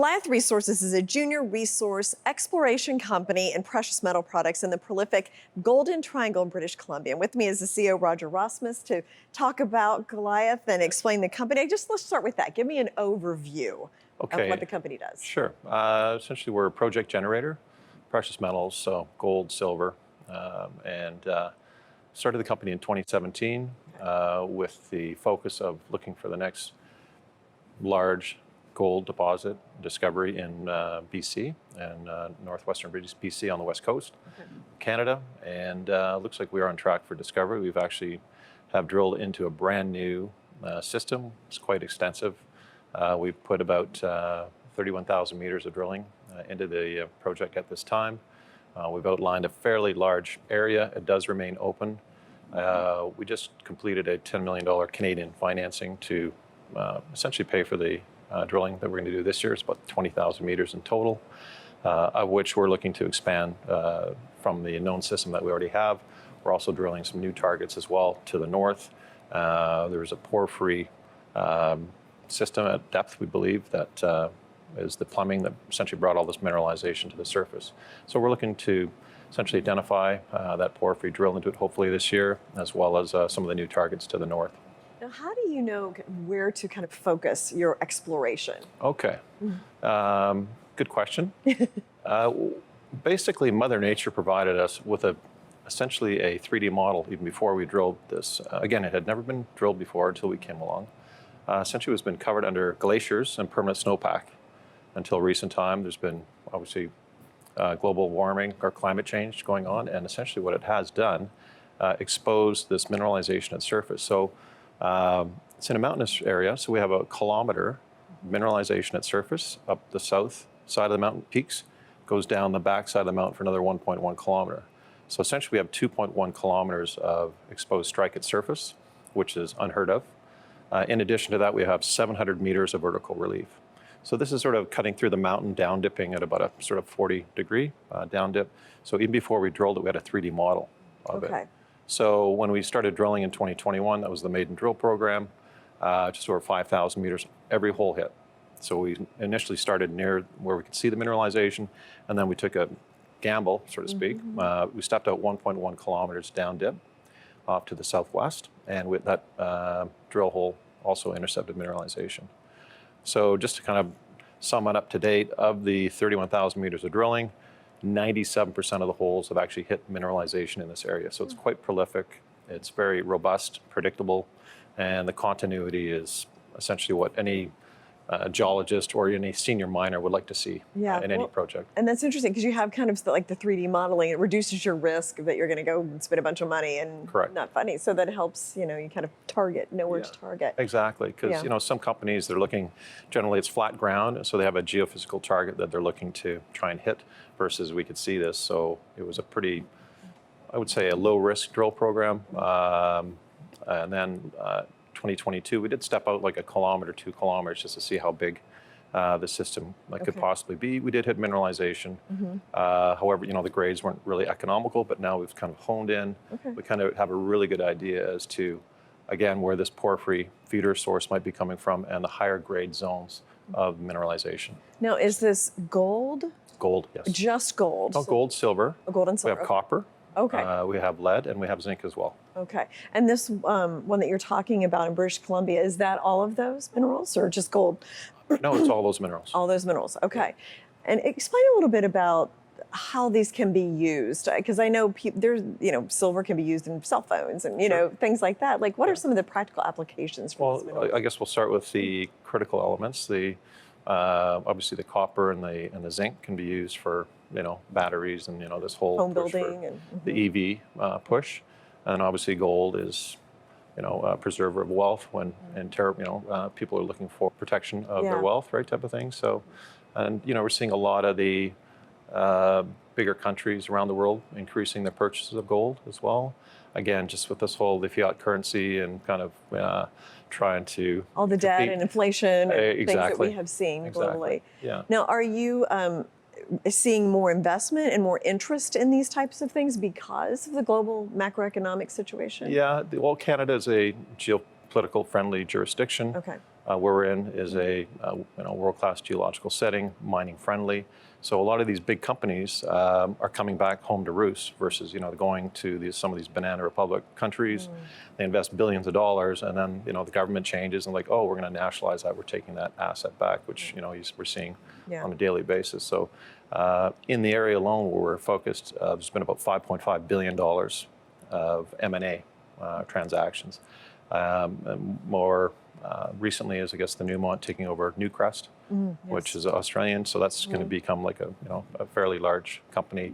Goliath Resources is a junior resource exploration company in precious metal products in the prolific Golden Triangle in British Columbia. And with me is the CEO, Roger Rosmus, to talk about Goliath and explain the company. Let's start with that. Give me an overview of what the company does. Sure. Essentially, we're a project generator, precious metals, so gold, silver, and started the company in 2017 with the focus of looking for the next large gold deposit discovery in BC and northwestern British BC on the west coast, Canada, and looks like we are on track for discovery. We've actually have drilled into a brand new system. It's quite extensive. We've put about 31,000 meters of drilling into the project at this time. We've outlined a fairly large area. It does remain open. We just completed a $10 million Canadian financing to essentially pay for the drilling that we're going to do this year. It's about 20,000 meters in total, of which we're looking to expand from the known system that we already have. We're also drilling some new targets as well to the north. There's a porphyry system at depth, we believe, that is the plumbing that essentially brought all this mineralization to the surface. So we're looking to essentially identify that porphyry, drill into it hopefully this year, as well as some of the new targets to the north. Now, how do you know where to kind of focus your exploration? Okay, good question. Basically, Mother Nature provided us with essentially a 3D model even before we drilled this. Again, it had never been drilled before until we came along. Essentially, it's been covered under glaciers and permanent snowpack until recent time. There's been obviously global warming or climate change going on, and essentially what it has done, exposed this mineralization at surface. So it's in a mountainous area, so we have a kilometer mineralization at surface up the south side of the mountain peaks, goes down the back side of the mountain for another 1.1 kilometer. So essentially we have 2.1 kilometers of exposed strike at surface, which is unheard of. In addition to that, we have 700 meters of vertical relief. So this is sort of cutting through the mountain, down dipping at about a sort of 40-degree down dip. So even before we drilled it, we had a 3D model of it. So when we started drilling in 2021, that was the maiden drill program, just over 5,000 meters, every hole hit. So we initially started near where we could see the mineralization, and then we took a gamble, so to speak. We stepped out 1.1 kilometers down dip off to the southwest, and with that drill hole also intercepted mineralization. So just to kind of sum it up to date, of the 31,000 meters of drilling, 97% of the holes have actually hit mineralization in this area. So it's quite prolific, it's very robust, predictable, and the continuity is essentially what any geologist or any senior miner would like to see in any project. And that's interesting because you have kind of like the 3D modeling. It reduces your risk that you're going to go and spend a bunch of money and not funny. So that helps, you kind of know where to target. Exactly, because some companies, they're looking, generally it's flat ground, so they have a geophysical target that they're looking to try and hit, versus we could see this. So it was a pretty, I would say, a low risk drill program. And then 2022, we did step out like 1 kilometer, 2 kilometers, just to see how big the system could possibly be. We did hit mineralization. However, the grades weren't really economical, but now we've kind of honed in. We kind of have a really good idea as to, again, where this porphyry feeder source might be coming from and the higher grade zones of mineralization. Now, is this gold? Gold, yes. Just gold? Oh, gold, silver. Gold and silver. We have copper. We have lead, and we have zinc as well. And this one that you're talking about in British Columbia, is that all of those minerals or just gold? No, it's all those minerals. All those minerals, And explain a little bit about how these can be used, because I know there's, silver can be used in cell phones and, things like that. Like, what are some of the practical applications for these minerals? I guess we'll start with the critical elements. Obviously the copper and the zinc can be used for batteries and this whole home building and the EV push, and obviously gold is a preserver of wealth when people are looking for protection of their wealth, right, type of thing. So, and we're seeing a lot of the bigger countries around the world increasing their purchases of gold as well. Again, just with this whole the fiat currency and kind of trying to all the debt and inflation and things that we have seen globally. Now, are you seeing more investment and more interest in these types of things because of the global macroeconomic situation? Yeah, well, Canada is a geopolitical friendly jurisdiction. where we're in is a world-class geological setting, mining friendly. So a lot of these big companies are coming back home to roost versus going to some of these banana republic countries. They invest billions of dollars, and then the government changes and like, oh, we're going to nationalize that. We're taking that asset back, which we're seeing on a daily basis. So in the area alone where we're focused, there's been about $5.5 billion of M&A transactions. And more recently is, I guess, the Newmont taking over Newcrest, which is Australian. So that's going to become like a fairly large company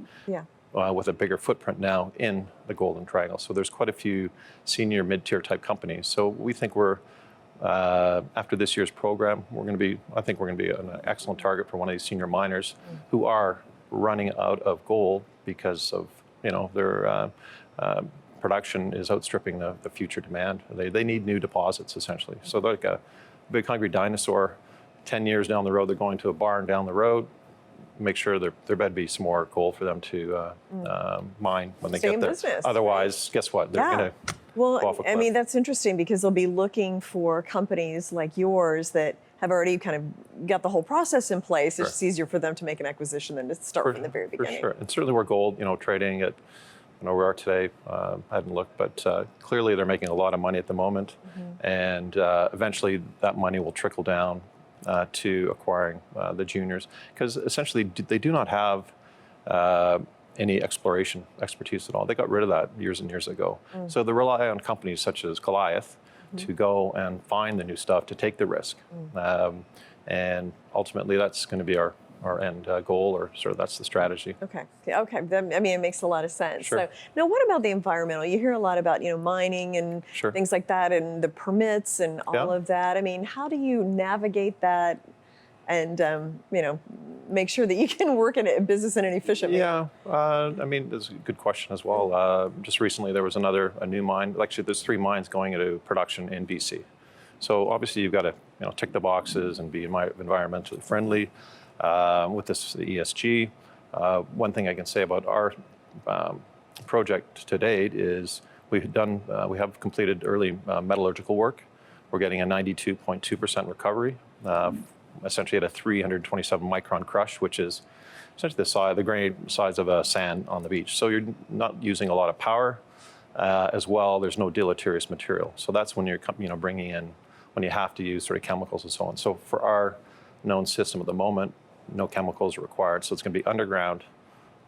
with a bigger footprint now in the Golden Triangle. So there's quite a few senior mid-tier type companies. So we think we're, after this year's program, I think we're going to be an excellent target for one of these senior miners who are running out of gold because of their production is outstripping the future demand. They need new deposits, essentially. So they're like a big hungry dinosaur. 10 years down the road, they're going to a barn down the road. Make sure there better be some more gold for them to mine when they get there. Business, otherwise, guess what? They're going to go off a cliff. I mean, that's interesting because they'll be looking for companies like yours that have already kind of got the whole process in place. It's just easier for them to make an acquisition than to start from the very beginning. For sure. And certainly where gold, trading at where we are today, I hadn't looked, but clearly they're making a lot of money at the moment. And eventually that money will trickle down to acquiring the juniors, because essentially they do not have any exploration expertise at all. They got rid of that years and years ago. So they rely on companies such as Goliath to go and find the new stuff, to take the risk. And ultimately that's going to be our end goal, or sort of that's the strategy. Okay. It makes a lot of sense. Sure. So now what about the environmental? You hear a lot about, mining and things like that, and the permits and all of that. I mean, how do you navigate that and, make sure that you can work in a business in an efficient manner? That's a good question as well. Just recently there was a new mine. Actually, there's 3 mines going into production in BC. So obviously you've got to, tick the boxes and be environmentally friendly. With this ESG, one thing I can say about our project to date is we have completed early metallurgical work. We're getting a 92.2% recovery, essentially at a 327 micron crush, which is essentially the grain size of a sand on the beach. So you're not using a lot of power as well. There's no deleterious material. So that's when you're bringing in, when you have to use sort of chemicals and so on. So for our known system at the moment, no chemicals are required. So it's going to be underground,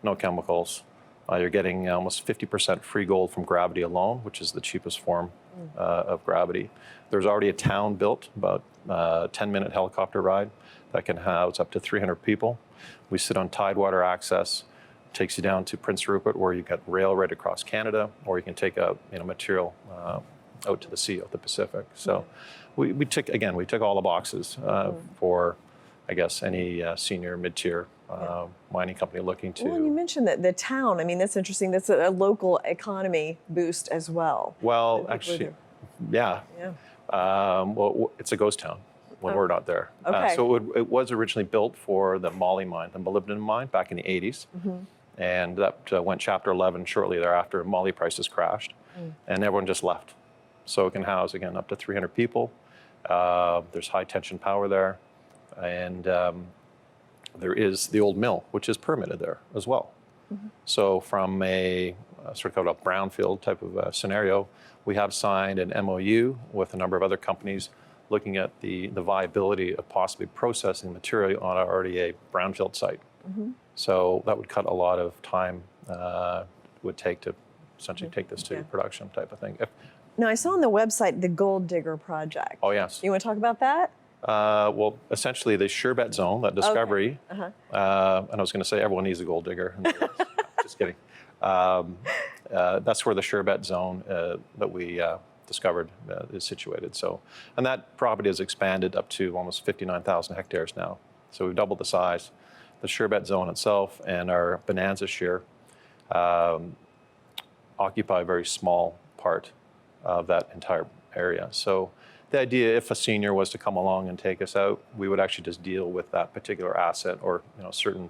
no chemicals. You're getting almost 50% free gold from gravity alone, which is the cheapest form of gravity. There's already a town built, about a 10-minute helicopter ride that can house up to 300 people. We sit on tidewater access. It takes you down to Prince Rupert, where you got rail right across Canada, or you can take material out to the sea, out the Pacific. So we tick all the boxes for, I guess, any senior mid-tier mining company looking to. Well, and you mentioned that the town. I mean, that's interesting. That's a local economy boost as well. Well, actually, it's a ghost town when we're not there. Okay. So it was originally built for the moly mine, the molybdenum mine, back in the 80s. And that went Chapter 11 shortly thereafter. Moly prices crashed, and everyone just left. So it can house, again, up to 300 people. There's high tension power there. And there is the old mill, which is permitted there as well. So from a sort of a brownfield type of scenario, we have signed an MOU with a number of other companies looking at the viability of possibly processing material on already a brownfield site. So that would cut a lot of time, would take to essentially take this to production type of thing. Now, I saw on the website the Golddigger project. Oh, yes. You want to talk about that? Well, essentially the Surebet Zone, that discovery, and I was going to say everyone needs a gold digger. Just kidding. That's where the Surebet Zone that we discovered is situated. So, and that property has expanded up to almost 59,000 hectares now. So we've doubled the size. The Surebet Zone itself and our Bonanza shear occupy a very small part of that entire area. So the idea, if a senior was to come along and take us out, we would actually just deal with that particular asset, or certain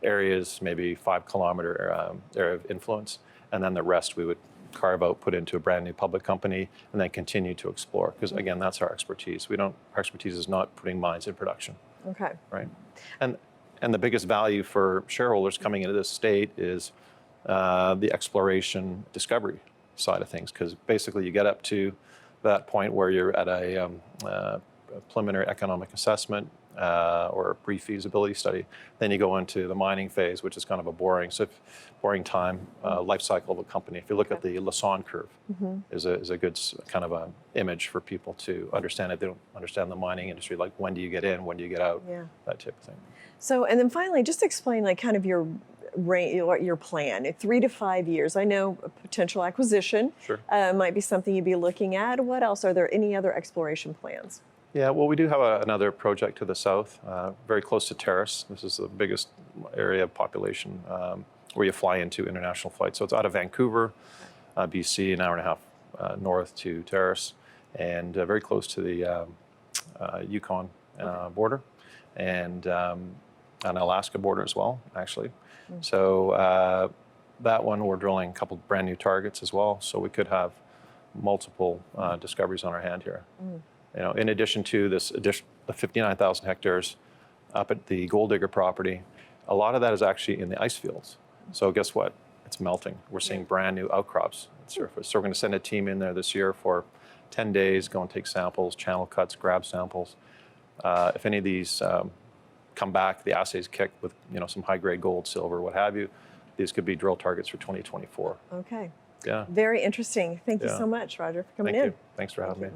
areas, maybe 5 kilometer area of influence, and then the rest we would carve out, put into a brand new public company, and then continue to explore. Because again, that's our expertise. Our expertise is not putting mines in production. Okay. Right. And the biggest value for shareholders coming into this state is the exploration discovery side of things. Because basically, you get up to that point where you're at a preliminary economic assessment or a pre-feasibility study. Then you go into the mining phase, which is kind of a boring time life cycle of a company. If you look at the Lassonde curve, is a good kind of a image for people to understand if they don't understand the mining industry. Like, when do you get in, when do you get out, that type of thing. So, and then finally, just explain like kind of your plan, 3 to 5 years. I know a potential acquisition might be something you'd be looking at. What else? Are there any other exploration plans? Yeah, well, we do have another project to the south, very close to Terrace. This is the biggest area of population where you fly into international flights. So it's out of Vancouver, BC, an hour and a half north to Terrace, and very close to the Yukon border, and an Alaska border as well, actually. So that one, we're drilling a couple brand new targets as well, so we could have multiple discoveries on our hand here. You know, in addition to the 59,000 hectares up at the Golddigger property, a lot of that is actually in the ice fields. So guess what? It's melting. We're seeing brand new outcrops at surface. So we're going to send a team in there this year for 10 days, go and take samples, channel cuts, grab samples. If any of these come back, the assays kick with some high-grade gold, silver, what have you, these could be drill targets for 2024. Okay. Yeah. Very interesting. Thank you so much, Roger, for coming in. Thank you. Thanks for having me.